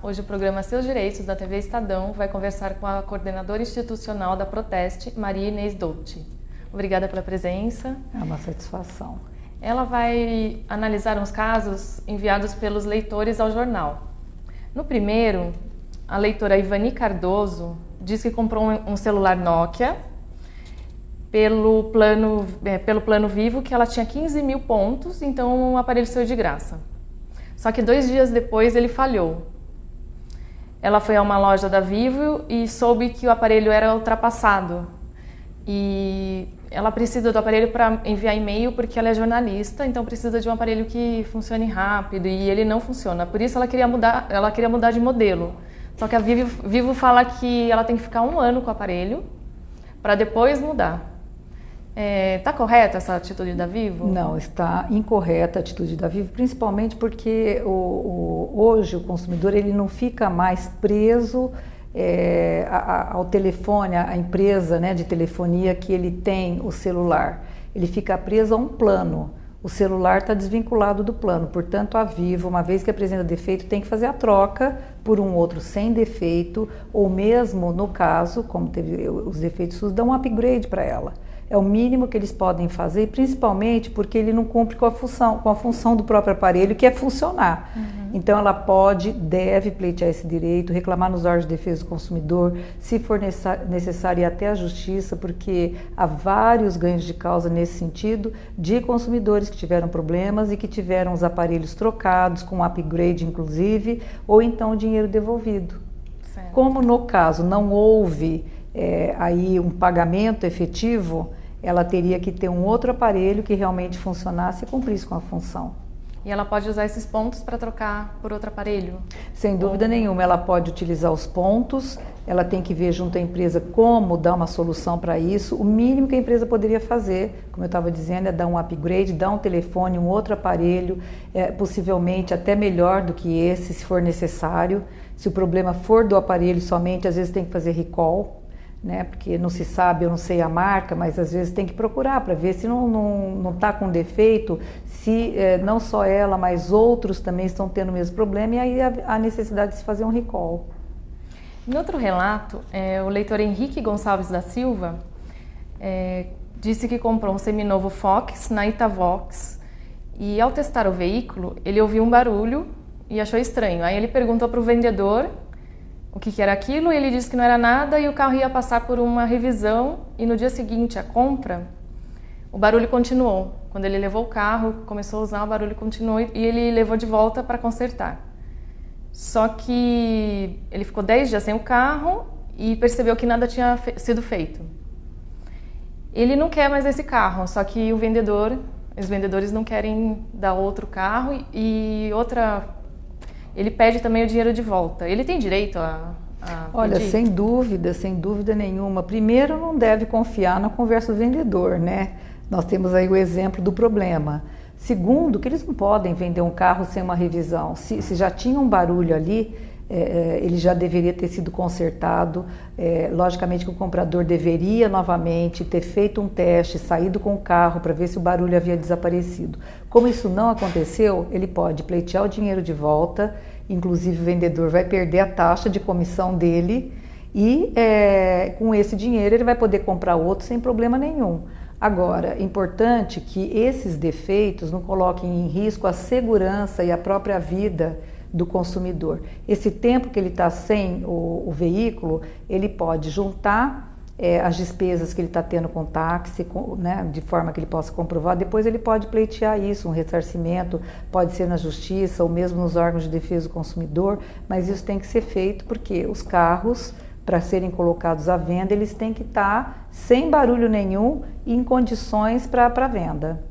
Hoje o programa Seus Direitos da TV Estadão vai conversar com a coordenadora institucional da Proteste, Maria Inês Douti. Obrigada pela presença. É uma satisfação. Ela vai analisar uns casos enviados pelos leitores ao jornal. No primeiro, a leitora Ivani Cardoso diz que comprou um celular Nokia pelo plano Vivo, que ela tinha 15 mil pontos, então o aparelho saiu de graça. Só que 2 dias depois ele falhou. Ela foi a uma loja da Vivo e soube que o aparelho era ultrapassado. E ela precisa do aparelho para enviar e-mail porque ela é jornalista, então precisa de um aparelho que funcione rápido e ele não funciona. Por isso ela queria mudar de modelo. Só que a Vivo fala que ela tem que ficar 1 ano com o aparelho para depois mudar. Está correta essa atitude da Vivo? Não, está incorreta a atitude da Vivo, principalmente porque hoje o consumidor ele não fica mais preso ao telefone, à empresa, né, de telefonia que ele tem o celular. Ele fica preso a um plano. O celular está desvinculado do plano, portanto a Vivo, uma vez que apresenta defeito, tem que fazer a troca por um outro sem defeito, ou mesmo no caso, como teve os defeitos, dão um upgrade para ela. É o mínimo que eles podem fazer, principalmente porque ele não cumpre com a função do próprio aparelho, que é funcionar. Então ela deve pleitear esse direito, reclamar nos órgãos de defesa do consumidor, se for necessário ir até a justiça, porque há vários ganhos de causa nesse sentido, de consumidores que tiveram problemas e que tiveram os aparelhos trocados, com upgrade inclusive, ou então dinheiro devolvido. Certo. Como no caso não houve aí um pagamento efetivo, ela teria que ter um outro aparelho que realmente funcionasse e cumprisse com a função. E ela pode usar esses pontos para trocar por outro aparelho? Sem dúvida nenhuma, ela pode utilizar os pontos, ela tem que ver junto à empresa como dar uma solução para isso. O mínimo que a empresa poderia fazer, como eu estava dizendo, é dar um upgrade, dar um telefone, um outro aparelho, possivelmente até melhor do que esse, se for necessário. Se o problema for do aparelho somente, às vezes tem que fazer recall, né? Porque não se sabe, eu não sei a marca, mas às vezes tem que procurar para ver se não está com defeito, se não só ela, mas outros também estão tendo o mesmo problema, e aí há necessidade de se fazer um recall. Em outro relato, o leitor Henrique Gonçalves da Silva disse que comprou um seminovo Fox na Itavox e ao testar o veículo, ele ouviu um barulho e achou estranho. Aí ele perguntou para o vendedor o que era aquilo, e ele disse que não era nada e o carro ia passar por uma revisão, e no dia seguinte, a compra, o barulho continuou. Quando ele levou o carro, começou a usar, o barulho continuou e ele levou de volta para consertar. Só que ele ficou 10 dias sem o carro e percebeu que nada tinha sido feito. Ele não quer mais esse carro, só que os vendedores não querem dar outro carro ele pede também o dinheiro de volta. Ele tem direito a Olha, pedir? sem dúvida nenhuma. Primeiro, não deve confiar na conversa do vendedor, né? Nós temos aí o exemplo do problema. Segundo, que eles não podem vender um carro sem uma revisão. Se já tinha um barulho ali, ele já deveria ter sido consertado. Logicamente que o comprador deveria novamente ter feito um teste, saído com o carro para ver se o barulho havia desaparecido. Como isso não aconteceu, ele pode pleitear o dinheiro de volta, inclusive o vendedor vai perder a taxa de comissão dele e com esse dinheiro ele vai poder comprar outro sem problema nenhum. Agora, é importante que esses defeitos não coloquem em risco a segurança e a própria vida do consumidor. Esse tempo que ele está sem o veículo, ele pode juntar as despesas que ele está tendo com táxi, né, de forma que ele possa comprovar. Depois ele pode pleitear isso, um ressarcimento, pode ser na justiça ou mesmo nos órgãos de defesa do consumidor, mas isso tem que ser feito porque os carros, para serem colocados à venda, eles têm que estar sem barulho nenhum e em condições para venda.